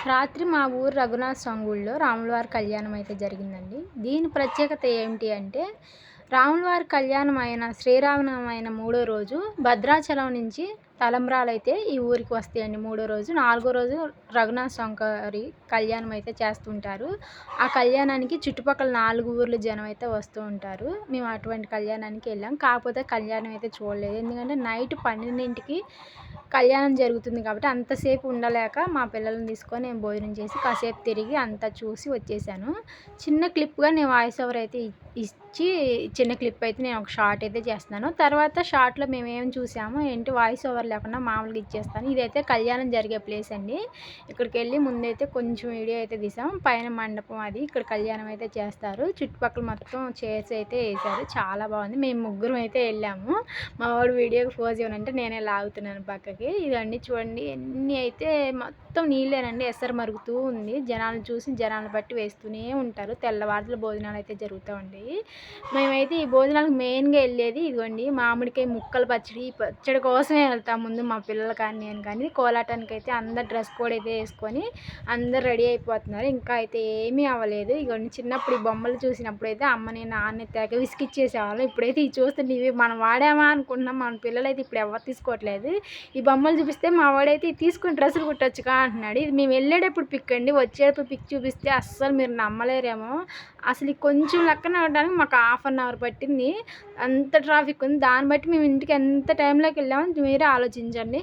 రాత్రి మా ఊరు రఘునాథ స్వామి గుడిలో రాములవారి కళ్యాణం అయితే జరిగిందండి. దీని ప్రత్యేకత ఏంటి అంటే, రాములవారి కళ్యాణం అయిన శ్రీరామనవమి అయిన మూడో రోజు భద్రాచలం నుంచి తలంబ్రాలైతే ఈ ఊరికి వస్తాయండి మూడో రోజు. నాలుగో రోజు రఘునాథ స్వామి గారి కళ్యాణం అయితే చేస్తుంటారు. ఆ కళ్యాణానికి చుట్టుపక్కల 4 ఊర్ల జనం అయితే వస్తూ ఉంటారు. మేము అటువంటి కళ్యాణానికి వెళ్ళాం. కాకపోతే కళ్యాణం అయితే చూడలేదు. ఎందుకంటే నైట్ 12కి కళ్యాణం జరుగుతుంది కాబట్టి అంతసేపు ఉండలేక మా పిల్లల్ని తీసుకొని నేను భోజనం చేసి కాసేపు తిరిగి అంతా చూసి వచ్చేసాను. చిన్న క్లిప్‌గా నేను వాయిస్ ఓవర్ అయితే ఇచ్చి చిన్న క్లిప్ అయితే నేను ఒక షార్ట్ అయితే చేస్తున్నాను. తర్వాత షార్ట్‌లో మేమేం చూసామో ఏంటి వాయిస్ ఓవర్ లేకుండా మామూలుగా ఇచ్చేస్తాను. ఇదైతే కళ్యాణం జరిగే ప్లేస్ అండి. ఇక్కడికెళ్ళి ముందైతే కొంచెం వీడియో అయితే తీసాం. పైన మండపం అది. ఇక్కడ కళ్యాణం అయితే చేస్తారు. చుట్టుపక్కల మొత్తం చైర్స్ అయితే ఏశారు. చాలా బాగుంది. మేము ముగ్గురం అయితే వెళ్ళాము. మా వాడు వీడియోకి పోజ్ ఇవ్వనంటే నేనే లాగుతున్నాను పక్కకి. ఇదండి చూడండి ఎన్ని అయితే మొత్తం నీళ్ళేనండి. ఎసరు మరుగుతూ ఉంది. జనాలను చూసి జనాలను బట్టి వేస్తూనే ఉంటారు. తెల్లవారులు భోజనాలు అయితే జరుగుతూ ఉంటాయి. మేమైతే ఈ భోజనాలకు మెయిన్గా వెళ్ళేది ఇదిగోండి మామిడికాయ ముక్కలు పచ్చడి. ఈ పచ్చడి కోసమే వెళ్తాం ముందు మా పిల్లలు కానీ నేను కానీ. కోలాటానికి అయితే అందరు డ్రెస్ కోడ్ అయితే వేసుకొని అందరు రెడీ అయిపోతున్నారు. ఇంకా అయితే ఏమీ అవ్వలేదు. ఇదిగోండి చిన్నప్పుడు ఈ బొమ్మలు చూసినప్పుడు అయితే అమ్మని నాన్న తెగ విసిగిచ్చేసేవాళ్ళం. ఇప్పుడైతే ఇవి చూస్తుంటే ఇవి మనం వాడామా అనుకుంటున్నాం. మన పిల్లలు అయితే ఇప్పుడు ఎవరు తీసుకోవట్లేదు. ఈ బొమ్మలు చూపిస్తే మా వాడైతే తీసుకుని డ్రెస్సులు కుట్టొచ్చుగా అంటున్నాడు. ఇది మేము వెళ్ళేటప్పుడు పిక్ అండి. వచ్చేటప్పుడు పిక్ చూపిస్తే అస్సలు మీరు నమ్మలేరేమో. అసలు కొంచెం లెక్కన అవ్వడానికి మాకు హాఫ్ అన్ అవర్ పట్టింది. అంత ట్రాఫిక్ ఉంది. దాన్ని బట్టి మేము ఇంటికి ఎంత టైంలోకి వెళ్ళామో మీరే ఆలోచించండి.